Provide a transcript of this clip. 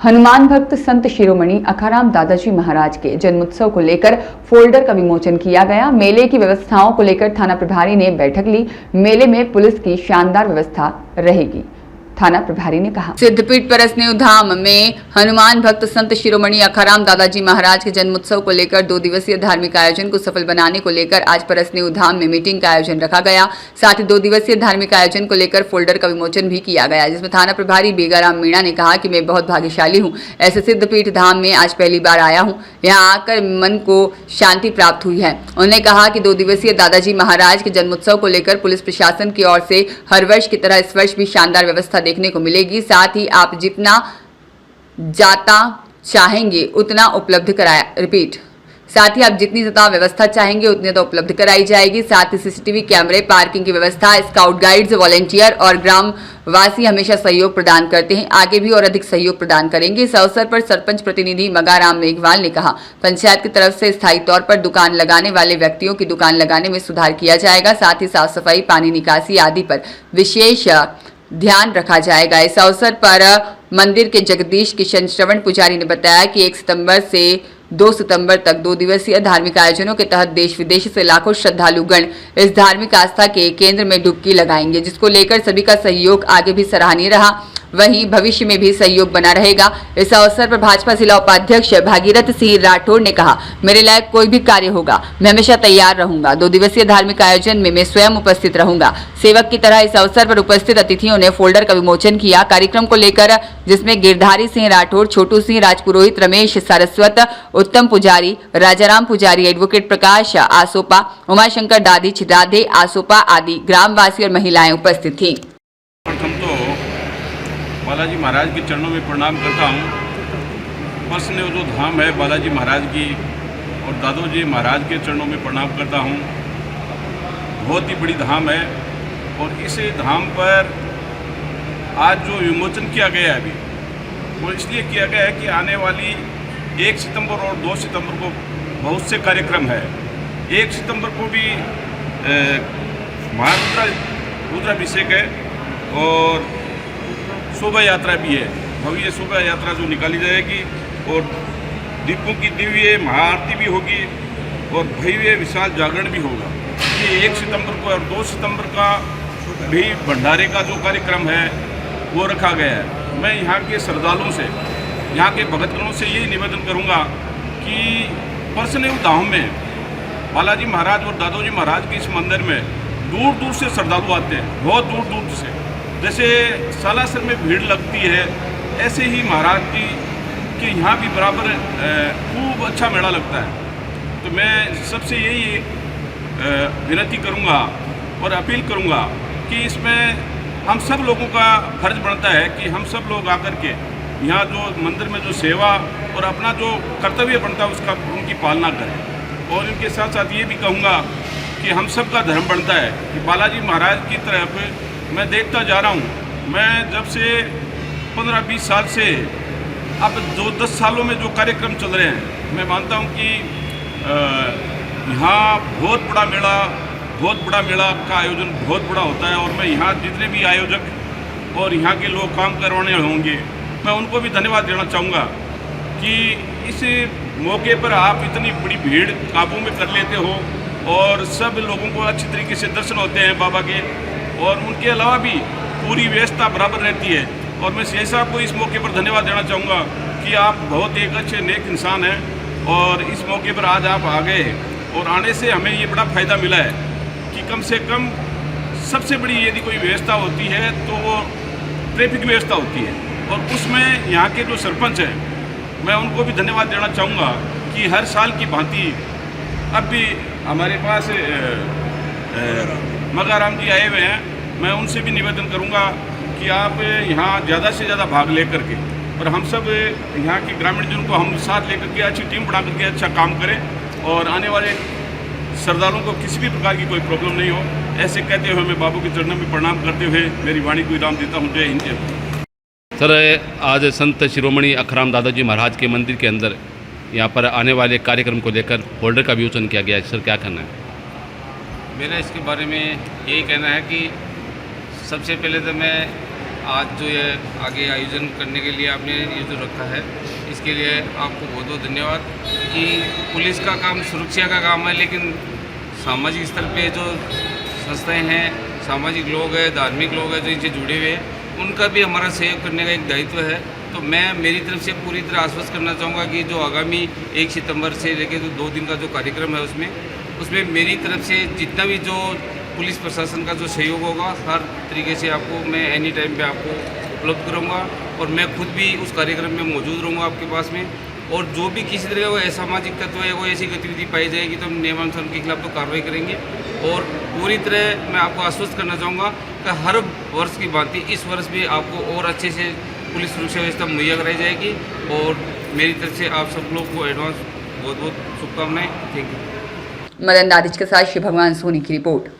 हनुमान भक्त संत शिरोमणि अखाराम दादाजी महाराज के जन्मोत्सव को लेकर फोल्डर का विमोचन किया गया। मेले की व्यवस्थाओं को लेकर थाना प्रभारी ने बैठक ली। मेले में पुलिस की शानदार व्यवस्था रहेगी, थाना प्रभारी ने कहा। सिद्धपीठ परसनेऊ धाम में हनुमान भक्त संत शिरोमणि अखाराम दादाजी महाराज के जन्मोत्सव को लेकर 2 दिवसीय धार्मिक आयोजन को सफल बनाने को लेकर आज परसनेऊ धाम में मीटिंग का आयोजन रखा गया। साथ ही 2 दिवसीय धार्मिक आयोजन को लेकर फोल्डर का विमोचन भी किया गया, जिसमें थाना प्रभारी बेगाराम मीणा ने कहा कि मैं बहुत भाग्यशाली हूँ, ऐसे सिद्धपीठ धाम में आज पहली बार आया हूँ। यहाँ आकर मन को शांति प्राप्त हुई है। उन्होंने कहा कि 2 दिवसीय दादाजी महाराज के जन्मोत्सव को लेकर पुलिस प्रशासन की ओर से हर वर्ष की तरह इस वर्ष भी शानदार व्यवस्था देखने को मिलेगी। साथ ही आप जितना जाता चाहेंगे उतना उपलब्ध कराया साथ ही आप जितनी ज्यादा व्यवस्था चाहेंगे उतनी तो उपलब्ध कराई जाएगी। साथ ही सीसीटीवी कैमरे, पार्किंग की व्यवस्था, स्काउट गाइड्स, वॉलंटियर और ग्राम वासी हमेशा सहयोग प्रदान करते हैं, आगे भी और अधिक सहयोग प्रदान करेंगे। इस अवसर पर सरपंच प्रतिनिधि मगाराम मेघवाल ने कहा, पंचायत की तरफ से स्थायी तौर पर दुकान लगाने वाले व्यक्तियों की दुकान लगाने में सुधार किया जाएगा। साथ ही साफ सफाई, पानी निकासी आदि पर विशेष ध्यान रखा जाएगा। इस अवसर पर मंदिर के जगदीश किशन श्रवण पुजारी ने बताया कि 1 सितंबर से 2 सितंबर तक 2 दिवसीय धार्मिक आयोजनों के तहत देश विदेश से लाखों श्रद्धालुगण इस धार्मिक आस्था के केंद्र में डुबकी लगाएंगे, जिसको लेकर सभी का सहयोग आगे भी सराहनीय रहा, वहीं भविष्य में भी सहयोग बना रहेगा। इस अवसर पर भाजपा जिला उपाध्यक्ष भागीरथ सिंह राठौड़ ने कहा, मेरे लायक कोई भी कार्य होगा मैं हमेशा तैयार रहूंगा। 2 दिवसीय धार्मिक आयोजन में मैं स्वयं उपस्थित रहूंगा, सेवक की तरह। इस अवसर पर उपस्थित अतिथियों ने फोल्डर का विमोचन किया कार्यक्रम को लेकर, जिसमें गिरधारी सिंह राठौड़, छोटू सिंह राजपुरोहित, रमेश सारस्वत, उत्तम पुजारी, राजाराम पुजारी, एडवोकेट प्रकाश आसोपा, उमाशंकर दादी, राधे आसोपा आदि ग्रामवासी और महिलाएं उपस्थित थी। बालाजी महाराज के चरणों में प्रणाम करता हूँ। परसनेऊ जो धाम है बालाजी महाराज की और दादोजी महाराज के चरणों में प्रणाम करता हूँ। बहुत ही बड़ी धाम है और इस धाम पर आज जो विमोचन किया गया है अभी, वो इसलिए किया गया है कि आने वाली 1 सितंबर और 2 सितंबर को बहुत से कार्यक्रम है। 1 सितंबर को भी रुद्राभिषेक है और शोभा यात्रा भी है, भव्य शोभा यात्रा जो निकाली जाएगी और दीपों की दिव्य महाआरती भी होगी और भव्य विशाल जागरण भी होगा। ये 1 सितंबर को और 2 सितंबर का भी भंडारे का जो कार्यक्रम है वो रखा गया है। मैं यहाँ के श्रद्धालुओं से, यहाँ के भक्तगणों से यही निवेदन करूँगा कि परसनेऊ धाम में बालाजी महाराज और दादोजी महाराज के इस मंदिर में दूर दूर से श्रद्धालु आते हैं, बहुत दूर दूर से। जैसे सालासर में भीड़ लगती है, ऐसे ही महाराज जी के यहाँ भी बराबर खूब अच्छा मेला लगता है। तो मैं सबसे यही विनती करूँगा और अपील करूँगा कि इसमें हम सब लोगों का फर्ज बनता है कि हम सब लोग आकर के यहाँ जो मंदिर में जो सेवा और अपना जो कर्तव्य बनता है उसका उनकी पालना करें। और इनके साथ साथ ये भी कहूँगा कि हम सब का धर्म बनता है कि बालाजी महाराज की तरफ मैं देखता जा रहा हूँ। मैं जब से 15-20 साल से अब 10 सालों में जो कार्यक्रम चल रहे हैं, मैं मानता हूँ कि यहाँ बहुत बड़ा मेला का आयोजन बहुत बड़ा होता है। और मैं यहाँ जितने भी आयोजक और यहाँ के लोग काम करवाने होंगे, मैं उनको भी धन्यवाद देना चाहूँगा कि इस मौके पर आप इतनी बड़ी भीड़ काबू में कर लेते हो और सब लोगों को अच्छी तरीके से दर्शन होते हैं बाबा के, और उनके अलावा भी पूरी व्यवस्था बराबर रहती है। और मैं सीआई साहब को इस मौके पर धन्यवाद देना चाहूँगा कि आप बहुत एक अच्छे नेक इंसान हैं और इस मौके पर आज आप आ गए और आने से हमें ये बड़ा फ़ायदा मिला है कि कम से कम सबसे बड़ी यदि कोई व्यवस्था होती है तो वो ट्रैफिक व्यवस्था होती है। और उसमें यहाँ के जो सरपंच हैं, मैं उनको भी धन्यवाद देना चाहूँगा कि हर साल की भांति अब भी हमारे पास मगाराम जी आए हुए हैं। मैं उनसे भी निवेदन करूंगा कि आप यहाँ ज़्यादा से ज़्यादा भाग लेकर के और हम सब यहाँ के ग्रामीण जन को हम साथ लेकर के अच्छी टीम बना करके अच्छा काम करें और आने वाले श्रद्धालुओं को किसी भी प्रकार की कोई प्रॉब्लम नहीं हो। ऐसे कहते हुए मैं बाबू के चरणों में प्रणाम करते हुए मेरी वाणी को विराम देता हूँ। जय हिंद, जय भारत। सर, आज संत शिरोमणि अखाराम दादाजी महाराज के मंदिर के अंदर यहाँ पर आने वाले कार्यक्रम को लेकर फोल्डर का विमोचन किया गया है, सर क्या कहना है? मेरा इसके बारे में यही कहना है कि सबसे पहले तो मैं आज जो ये आगे आयोजन करने के लिए आपने ये जो रखा है, इसके लिए आपको बहुत बहुत धन्यवाद। कि पुलिस का काम सुरक्षा का काम है, लेकिन सामाजिक स्तर पे जो संस्थाएं हैं, सामाजिक लोग हैं, धार्मिक लोग हैं जो इनसे जुड़े हुए हैं, उनका भी हमारा सहयोग करने का एक दायित्व है। तो मैं मेरी तरफ से पूरी तरह आश्वस्त करना चाहूँगा कि जो आगामी 1 सितंबर से लेकर जो 2 दिन का जो कार्यक्रम है उसमें मेरी तरफ से जितना भी जो पुलिस प्रशासन का जो सहयोग होगा, हर तरीके से आपको मैं एनी टाइम पे आपको उपलब्ध करूँगा और मैं खुद भी उस कार्यक्रम में मौजूद रहूँगा आपके पास में। और जो भी किसी तरह का असामाजिक तत्व है, कोई ऐसी गतिविधि पाई जाएगी तो हम नियमानुसार उनके खिलाफ तो कार्रवाई करेंगे। और पूरी तरह मैं आपको आश्वस्त करना चाहूँगा कि हर वर्ष की भांति इस वर्ष भी आपको और अच्छे से पुलिस सुरक्षा व्यवस्था मुहैया कराई जाएगी। और मेरी तरफ से आप सब लोग को एडवांस बहुत बहुत शुभकामनाएं। Thank you. मदन दादिज के साथ शिव भगवान सोनी की रिपोर्ट।